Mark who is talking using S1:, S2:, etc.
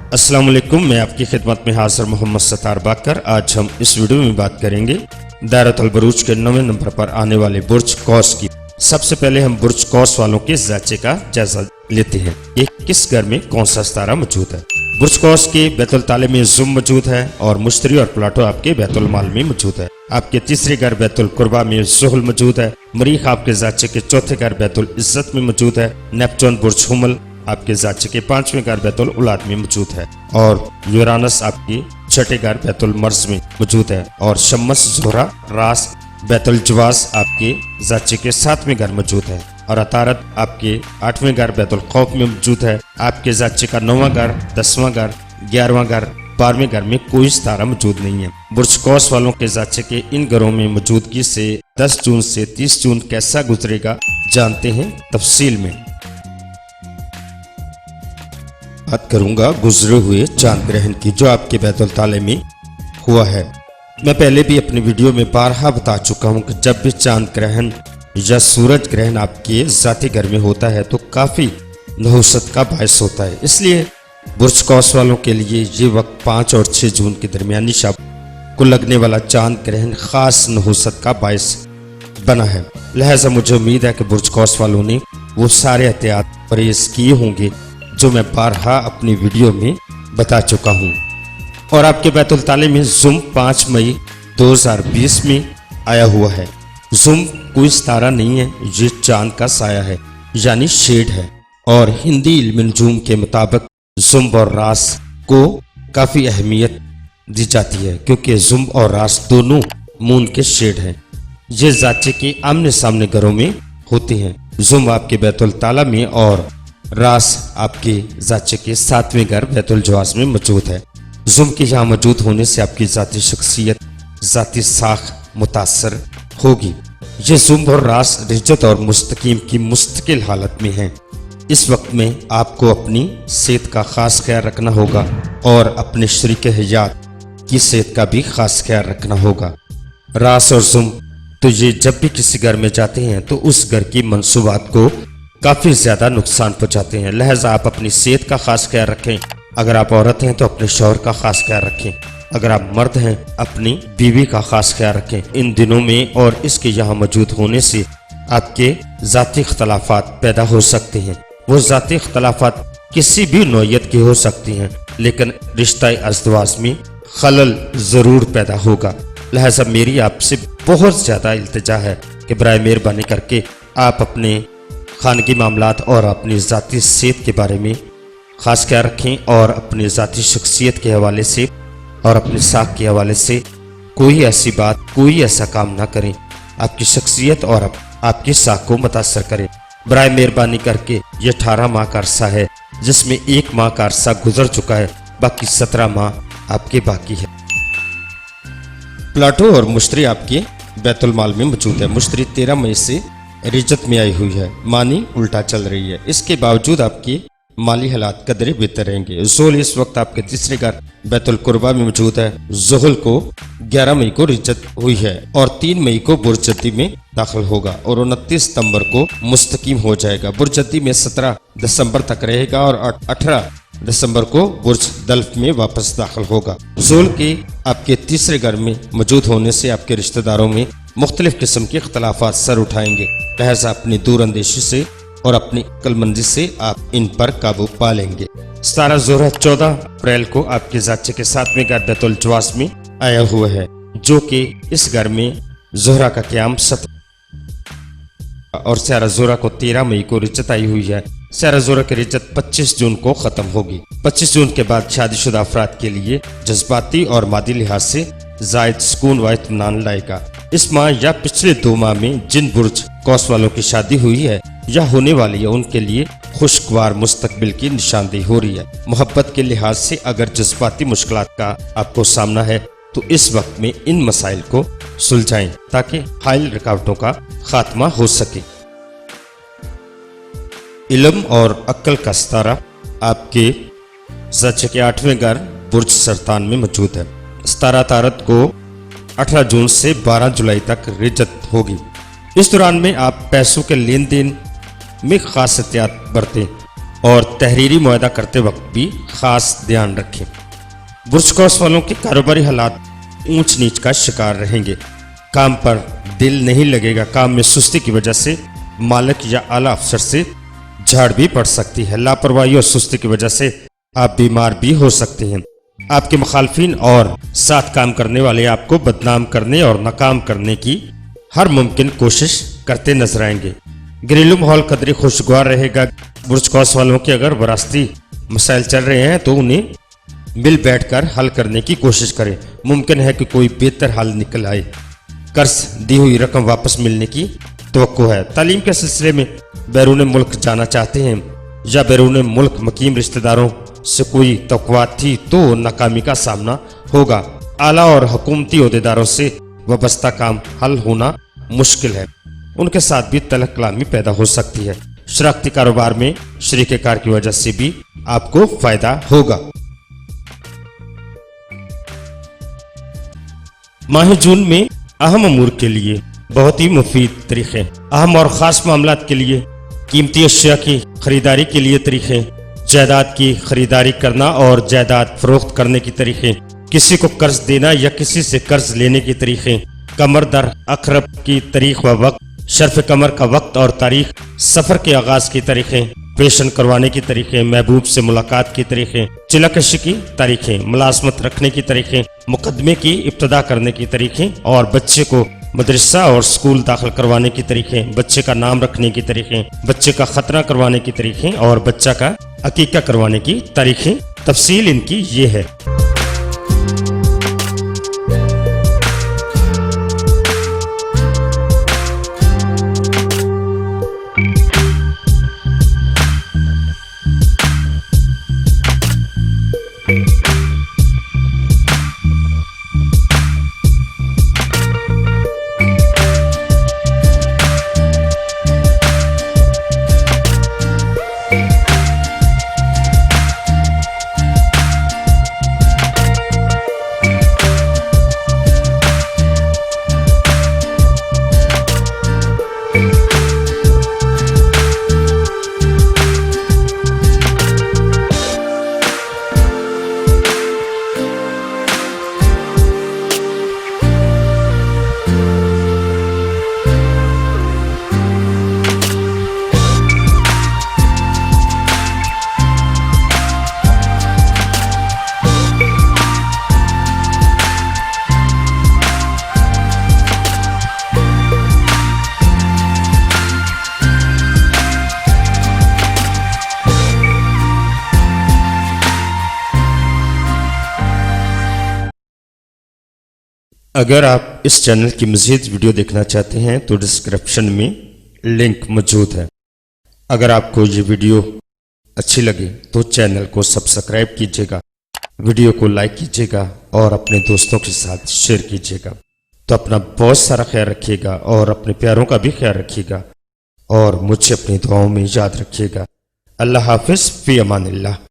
S1: अस्सलाम वालेकुम, मैं आपकी खिदमत में हाजिर मोहम्मद सत्तार बाकर। आज हम इस वीडियो में बात करेंगे दायरतुल बुरूज के 9वें नंबर पर आने वाले बुर्ज कौस की। सबसे पहले हम बुर्ज कौस वालों के जाचे का जायजा लेते हैं। एक किस घर में कौन सा सितारा मौजूद है। बुर्ज कौस के बैतुल ताले में जुम मौजूद है और मुश्तरी और प्लाटो आपके बैतुल माल में मौजूद है। आपके तीसरे घर बैतुल कुर्बा में जुहल मौजूद है। मरीख आपके जाचे के चौथे घर बैतुल इज्जत में मौजूद है। नेपचून बुर्ज हुमल आपके जाचे के 5वें घर बैतुल औलाद में मौजूद है और यूरानस आपकी छठे घर बैतुल मर्ज में मौजूद है और शम्मस जोहरा रास बैतुल जवाज आपके जाचे के 7वें घर मौजूद है और अतारत आपके 8वें घर बैतुल खौफ में मौजूद है। आपके जाचे का 9वां घर 10वां घर 11वां घर 12वें घर में कोई सितारा मौजूद नहीं है। बुर्ज कौस वालों के जाचे के इन घरों में मौजूदगी से 10 जून से 30 जून कैसा गुजरेगा जानते हैं तफसील में। बात करूंगा गुजरे हुए चांद ग्रहण की जो आपके बैतुल ताले में हुआ है। मैं पहले भी अपनी वीडियो में बारहा बता चुका हूं कि जब भी चांद ग्रहण या सूरज ग्रहण आपके जाती घर में होता है तो काफी नहुसत का बायस होता है। इसलिए बुर्ज कौस वालों के लिए ये वक्त 5 और 6 जून के दरमियानी शब को लगने वाला चांद ग्रहण खास नहुसत का बायस बना है। लिहाजा मुझे उम्मीद है कि बुर्ज कौस वालों ने वो सारे एहतियात परहेज किए होंगे जो मैं बारहा अपनी वीडियो में बता चुका हूं। और आपके बैतुल ताले में जुम 5 मई 2020 में आया हुआ है। जुम कोई सितारा नहीं है, ये चांद का साया है यानी शेड है और हिंदी इल्म नजूम के मुताबिक जुम और रास को काफी अहमियत दी जाती है क्योंकि जुम और रास दोनों मून के शेड हैं। ये जाचे के आमने सामने घरों में होते हैं। जुम आपके बैतुल ताला में और रास आपके जाचे के 7वें घर बैतुल जवाज में मौजूद है। जुम के यहाँ मौजूद होने से आपकी जाती शख्सियत जाती साख मुतासर होगी। ये जुम और रास रिज्जत और मुस्तकीम की मुस्तकिल हालत में है। इस वक्त में आपको अपनी सेहत का खास ख्याल रखना होगा और अपने शरीक हयात की सेहत का भी खास ख्याल रखना होगा। रास और जुम तो ये जब भी किसी घर में जाते हैं तो उस घर की मंसूबात को काफी ज्यादा नुकसान पहुंचाते हैं। लिहाजा आप अपनी सेहत का खास ख्याल रखें। अगर आप औरत हैं तो अपने शौहर का खास ख्याल रखें। अगर आप मर्द हैं अपनी बीवी का खास ख्याल रखें। इन दिनों में और इसके यहाँ मौजूद होने से आपके जाती इख्तलाफात पैदा हो सकते हैं। वो जाती इख्तलाफात किसी भी नौयत की हो सकती हैं लेकिन रिश्ता अज़दवाज में खलल जरूर पैदा होगा। लिहाजा मेरी आपसे बहुत ज्यादा इल्तिजा है कि बराए मेहरबानी करके आप अपने खानगी मामलात और अपनी ज़ाती सेहत के बारे में ख़ास ख्याल रखें और अपनी ज़ाती शख्सियत के हवाले से और अपनी साख के हवाले से कोई ऐसी बात कोई ऐसा काम ना करें आपकी शख्सियत और आपकी साख को मुतासर करें। बराए मेहरबानी करके ये 18 माह का अरसा है जिसमें 1 माह का अरसा गुजर चुका है, बाकी 17 माह आपके बाकी है। प्लाटो और मुश्तरी आपके बैतुल माल में मौजूद है। मुश्तरी 13 मई से रिजत में आई हुई है, मानी उल्टा चल रही है। इसके बावजूद आपकी माली हालात कदरे बेहतर रहेंगे। जुहल इस वक्त आपके तीसरे घर बैतुल कुर्बा में मौजूद है। जुहल को 11 मई को रिजत हुई है और 3 मई को बुर्जती में दाखिल होगा और 29 सितंबर को मुस्तकीम हो जाएगा। बुर्जती में 17 दिसंबर तक रहेगा और 18 दिसंबर को बुर्ज दल्फ में वापस दाखिल होगा। जुहल के आपके तीसरे घर में मौजूद होने से आपके रिश्तेदारों में मुख्तलिफ किस्म के इख्तलाफात सर उठाएंगे। लिहाजा अपनी दूर अंदेशी से और अपनी अक्लमंदी से आप इन पर काबू पा लेंगे। सितारा ज़ोहरा 14 अप्रैल को आपके जाचे के 7वें घर बैतुल जवाज में आया हुआ है जो कि इस घर में ज़ोहरा का क़याम 17 और सियारा ज़ोहरा को 13 मई को रिजत आई हुई है। सियारा ज़ोहरा की रिजत 25 जून को ख़त्म होगी। 25 जून के बाद शादीशुदा अफराद के लिए जज्बाती और मादी लिहाज से जायद सुकून व इत्मीनान लाएगा। इस माह या पिछले 2 माह में जिन बुर्ज कौस वालों की शादी हुई है या होने वाली है उनके लिए खुशगवार मुस्तकबिल की निशानदेही हो रही है। मोहब्बत के लिहाज से अगर जज्बाती मुश्किलात का आपको सामना है तो इस वक्त में इन मसाइल को सुलझाएं ताकि हाइल रुकावटों का खात्मा हो सके। इल्म और अक्ल का सितारा आपके जाचे के 8वें घर बुर्ज सरतान में मौजूद है। सितारा तारत को 18 जून से 12 जुलाई तक रिजत होगी। इस दौरान में आप पैसों के लेन देन में खास एहतियात बरतें اور تحریری معاہدہ کرتے وقت بھی خاص دھیان رکھیں۔ برج قوس والوں کے کاروباری حالات اونچ نیچ کا شکار رہیں گے، کام پر دل نہیں لگے گا، کام میں سستی کی وجہ سے مالک یا اعلیٰ افسر سے جھاڑ بھی پڑ سکتی ہے، لاپرواہی اور سستی کی وجہ سے آپ بیمار بھی ہو سکتے ہیں۔ آپ کے مخالفین اور ساتھ کام کرنے والے آپ کو بدنام کرنے اور ناکام کرنے کی ہر ممکن کوشش کرتے نظر آئیں گے۔ گھریلو ماحول قدرے خوشگوار رہے گا۔ برج قوس والوں کے اگر وراثتی مسائل چل رہے ہیں تو انہیں مل بیٹھ کر حل کرنے کی کوشش کریں، ممکن ہے کہ کوئی بہتر حل نکل آئے۔ قرض دی ہوئی رقم واپس ملنے کی توقع ہے۔ تعلیم کے سلسلے میں بیرون ملک جانا چاہتے ہیں یا بیرون ملک مقیم رشتہ داروں سے کوئی توقعات تھی تو ناکامی کا سامنا ہوگا۔ اعلیٰ اور حکومتی عہدیداروں سے وابستہ کام حل ہونا مشکل ہے، ان کے ساتھ بھی تلخ کلامی پیدا ہو سکتی ہے۔ شراکتی کاروبار میں شریک کار کی وجہ سے بھی آپ کو فائدہ ہوگا۔ ماہ جون میں اہم امور کے لیے بہت ہی مفید طریقے، اہم اور خاص معاملات کے لیے، قیمتی اشیاء کی خریداری کے لیے طریقے، جائیداد کی خریداری کرنا اور جائیداد فروخت کرنے کی طریقے، کسی کو قرض دینا یا کسی سے قرض لینے کی طریقے، قمر در عقرب کی تاریخ و وقت، شرف قمر کا وقت اور تاریخ، سفر کے آغاز کی طریقے، پیشن کروانے کی طریقے، محبوب سے ملاقات کی طریقے، چلا کشی کی تاریخیں، ملازمت رکھنے کی طریقے، مقدمے کی ابتدا کرنے کی طریقے اور بچے کو مدرسہ اور سکول داخل کروانے کی طریقے، بچے کا نام رکھنے کی طریقے، بچے کا ختنہ کروانے کی طریقے اور بچہ کا عقیقہ کروانے کی تاریخیں۔ تفصیل ان کی یہ ہے۔ اگر آپ اس چینل کی مزید ویڈیو دیکھنا چاہتے ہیں تو ڈسکرپشن میں لنک موجود ہے۔ اگر آپ کو یہ ویڈیو اچھی لگے تو چینل کو سبسکرائب کیجیے گا، ویڈیو کو لائک کیجیے گا اور اپنے دوستوں کے ساتھ شیئر کیجیے گا۔ تو اپنا بہت سارا خیال رکھیے گا اور اپنے پیاروں کا بھی خیال رکھیے گا اور مجھے اپنی دعاؤں میں یاد رکھیے گا۔ اللہ حافظ، فی امان اللہ۔